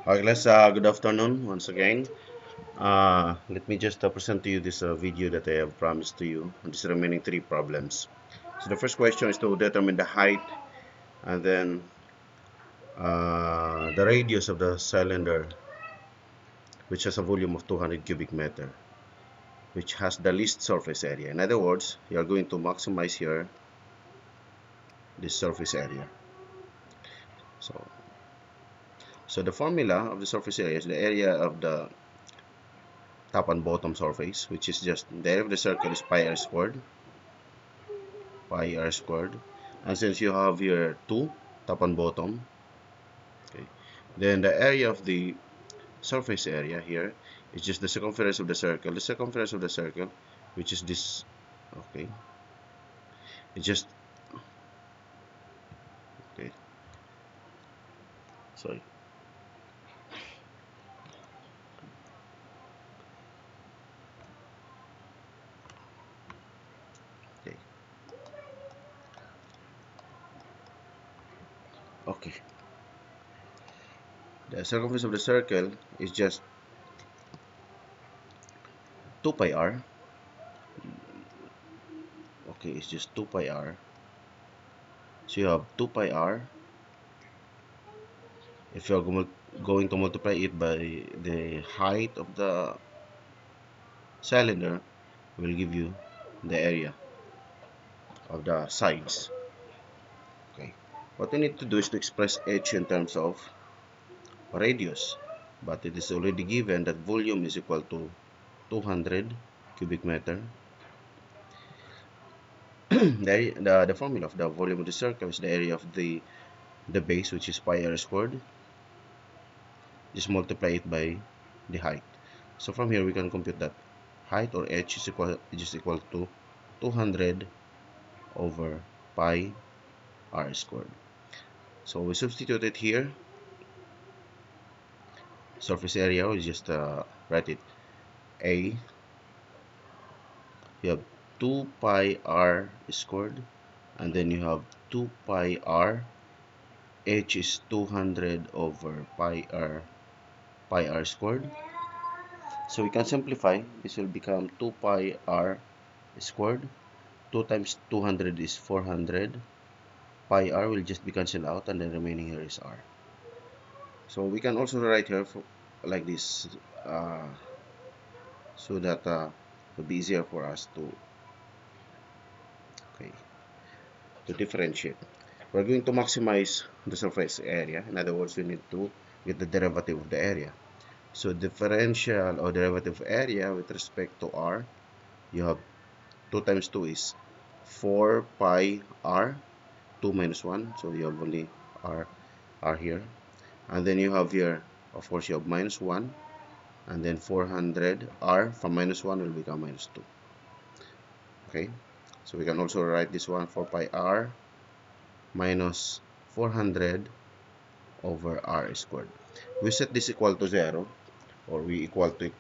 Okay, good afternoon once again. Let me just present to you this video that I have promised to you on these remaining three problems. So the first question is to determine the height and then the radius of the cylinder, which has a volume of 200 cubic meter, which has the least surface area. In other words, you are going to maximize here this surface area. So, so the formula of the surface area is the area of the top and bottom surface, which is just the area of the circle is pi r squared, and since you have here two top and bottom, okay, then the area of the surface area here is just the circumference of the circle, which is this. Okay, it's just okay, sorry. Okay, okay, the circumference of the circle is just 2 pi r. Okay, it's just 2 pi r. So you have 2 pi r. If you're going to multiply it by the height of the cylinder, will give you the area of the sides. Okay, what we need to do is to express h in terms of radius, but it is already given that volume is equal to 200 cubic meter. The formula of the volume of the circle is the area of the base, which is pi r squared. Just multiply it by the height. So from here we can compute that height, or h, is equal to 200 over pi r squared. So we substitute it here. Surface area, we just write it a. You have 2 pi r squared, and then you have 2 pi r. H is 200 over pi r squared. So we can simplify. This will become 2 pi r squared. 2 times 200 is 400. Pi r will just be cancelled out, and then remaining here is r. So we can also write here like this, so that it will be easier for us to, okay, to differentiate. We're going to maximize the surface area. In other words, we need to get the derivative of the area. So differential or derivative of area with respect to r, you have 2 times 2 is 4 pi r, 2 minus 1, so you have only r here. And then you have here, of course, you have minus 1, and then 400 r from minus 1 will become minus 2. Okay, so we can also write this one, 4 pi r minus 400 over r squared. We set this equal to 0, or we equal to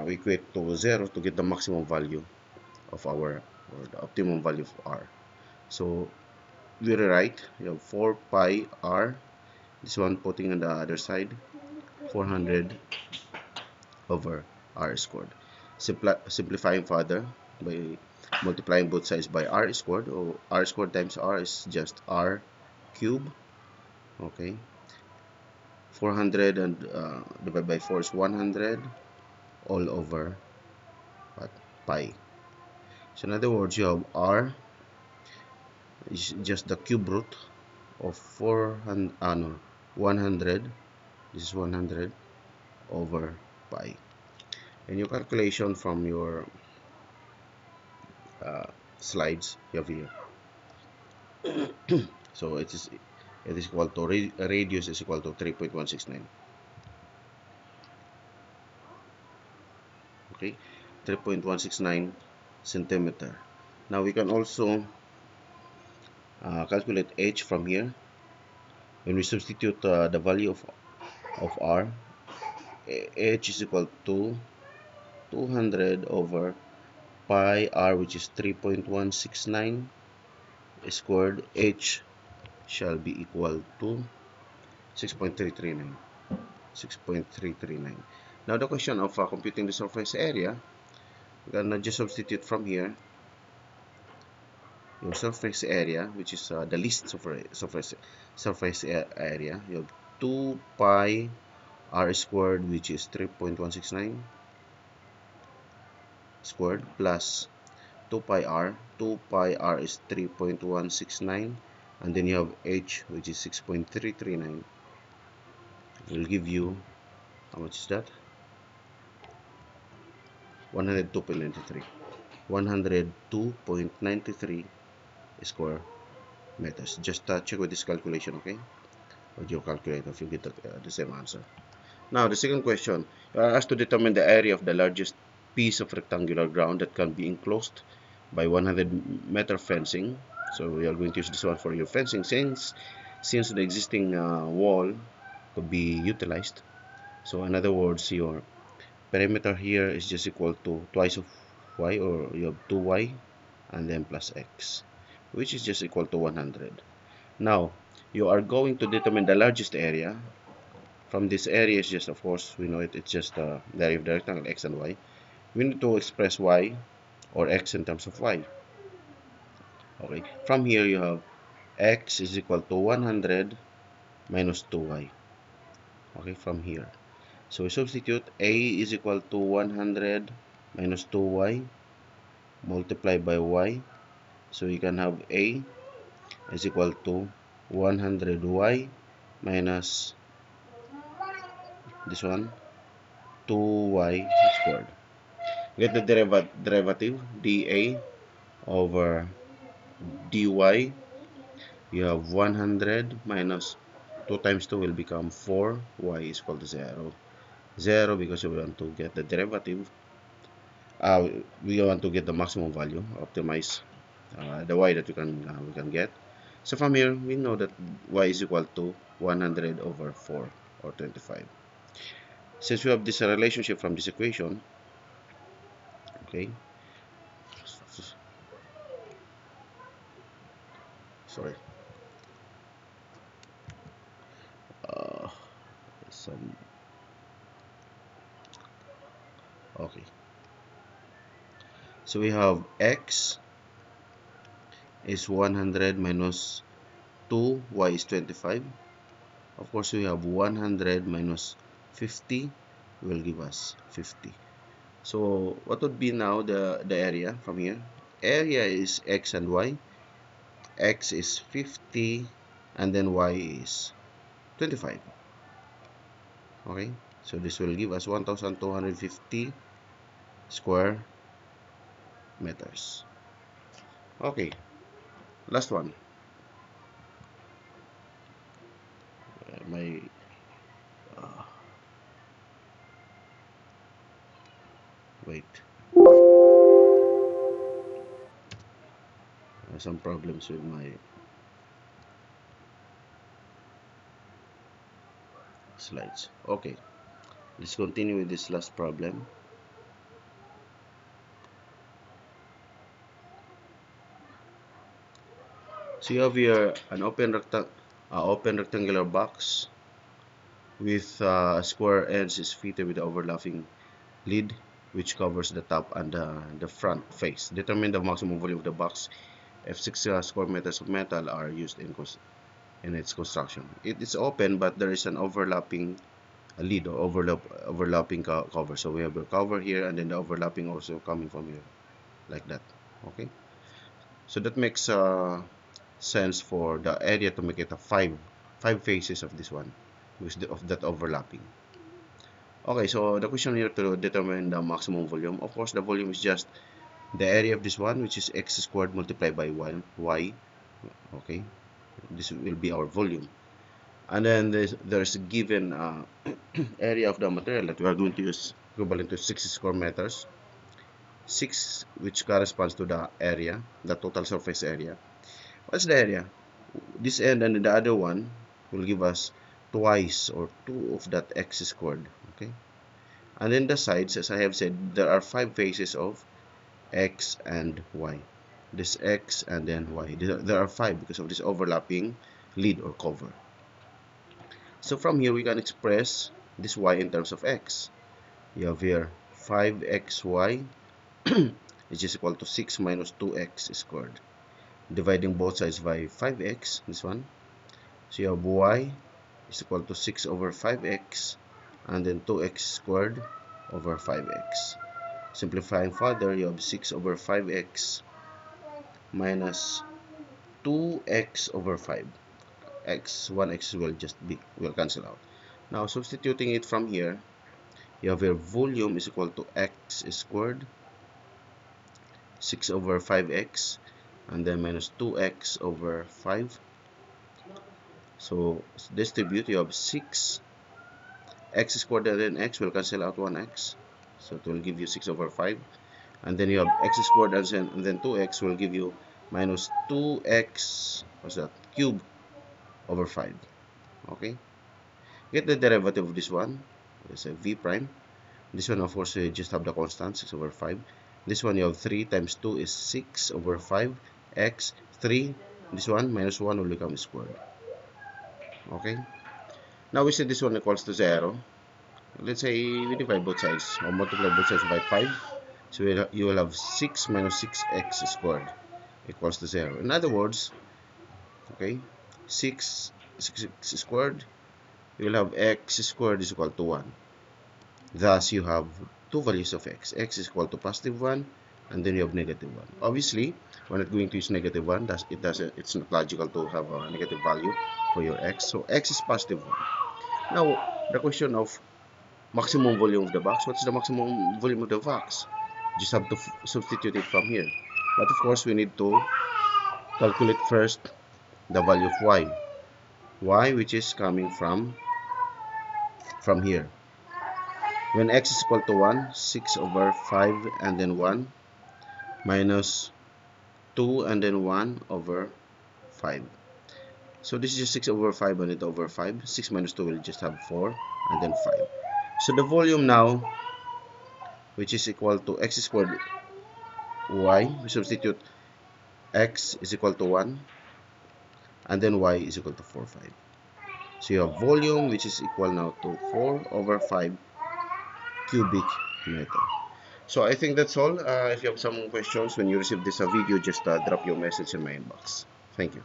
we equate to 0 to get the maximum value of our, or the optimum value of r. So we rewrite, you have 4 pi r, this one putting on the other side, 400 over r squared. Simplifying further by multiplying both sides by r squared, or r squared times r is just r cube. Okay, 400 and divided by 4 is 100 all over what, pi. So in other words, you have r is just the cube root of 400, no, 100, this is 100 over pi. And your calculation from your slides you have here. So it is equal to radius is equal to 3.169. Okay, 3.169 centimeter. Now we can also calculate h from here. When we substitute the value of r, h is equal to 200 over pi r, which is 3.169 squared. H shall be equal to 6.339. 6.339. Now the question of computing the surface area, we're gonna just substitute from here your surface area, which is the least surface area. You have 2 pi r squared, which is 3.169 squared, plus 2 pi r. 2 pi r is 3.169, and then you have h, which is 6.339. It will give you, how much is that? 102.93. 102.93 square meters. Just check with this calculation, okay? With your calculator if you get the same answer. Now, the second question, you are asked to determine the area of the largest piece of rectangular ground that can be enclosed by 100-meter fencing. So we are going to use this one for your fencing, since the existing wall could be utilized. So in other words, your perimeter here is just equal to twice of y, or you have 2y and then plus x, which is just equal to 100. Now, you are going to determine the largest area. From this area is just, of course, we know it's just the area of the rectangle x and y. We need to express y or x in terms of y. Okay, from here you have x is equal to 100 minus 2y. Okay, from here. So we substitute a is equal to 100 minus 2y multiplied by y. So you can have a is equal to 100y minus this one 2y squared. Get the derivative dA over dy. You have 100 minus 2 times 2 will become 4. Y is equal to 0. 0 because we want to get the derivative. We want to get the maximum value, optimize the y that we can get. So from here, we know that y is equal to 100 over 4, or 25. Since we have this relationship from this equation, okay, sorry, some, okay, so we have x is 100 minus 2, y is 25. Of course, we have 100 minus 50 will give us 50. So what would be now the area from here? Area is x and y. X is 50 and then y is 25. Okay, so this will give us 1250 square meters. Okay, last one. My wait, some problems with my slides. Okay, let's continue with this last problem. So you have here an open rectangular box with square edge is fitted with the overlapping lid which covers the top and the front face. Determine the maximum volume of the box if 6 square meters of metal are used in its construction. It is open, but there is an overlapping lid, or overlapping cover. So we have the cover here and then the overlapping also coming from here, like that. Okay, so that makes sense for the area to make it a five faces of this one, of that overlapping. Okay, so the question here to determine the maximum volume. Of course, the volume is just the area of this one, which is x squared multiplied by y. Okay, this will be our volume. And then there's a given area of the material that we are going to use, equivalent to 6 square meters. 6, which corresponds to the area, the total surface area. What's the area? This end and the other one will give us twice, or 2 of that x squared. Okay, and then the sides, as I have said, there are 5 faces of x and y. This x and then y. There are 5 because of this overlapping lid or cover. So from here we can express this y in terms of x. You have here 5xy is just equal to 6 minus 2x squared. Dividing both sides by 5x, this one. So you have y is equal to 6 over 5x and then 2x squared over 5x. Simplifying further, you have 6 over 5x minus 2x over 5. One x will cancel out. Now substituting it from here, you have your volume is equal to x squared 6 over 5x and then minus 2x over 5. So distribute, you have 6 x squared and then x will cancel out 1x, so it will give you 6 over 5, and then you have x squared and then 2x will give you minus 2x, what's that, cube over 5. Okay, get the derivative of this one. Let's say v prime. This one, of course, you just have the constant 6 over 5. This one, you have 3 times 2 is 6 over 5 x 3. This one minus 1 will become squared. Okay, now we say this one equals to 0. Let's say we divide both sides or multiply both sides by 5. So you will have 6 minus 6x squared equals to 0. In other words, okay, 6 squared, you will have x squared is equal to 1. Thus, you have two values of x. X is equal to positive 1, and then you have negative 1. Obviously, we're not going to use negative 1. It's not logical to have a negative value for your x. So, x is positive 1. Now, the question of maximum volume of the box. What's the maximum volume of the box? Just have to substitute it from here. But of course, we need to calculate first the value of y. Y, which is coming from here. When x is equal to 1, 6 over 5 and then 1 minus 2 and then 1 over 5. So this is just 6 over 5 and it over 5. 6 minus 2 will just have 4 and then 5. So the volume now, which is equal to x squared y, we substitute x is equal to 1 and then y is equal to 4, 5. So you have volume, which is equal now to 4 over 5 cubic meter. So I think that's all. If you have some questions when you receive this video, just drop your message in my inbox. Thank you.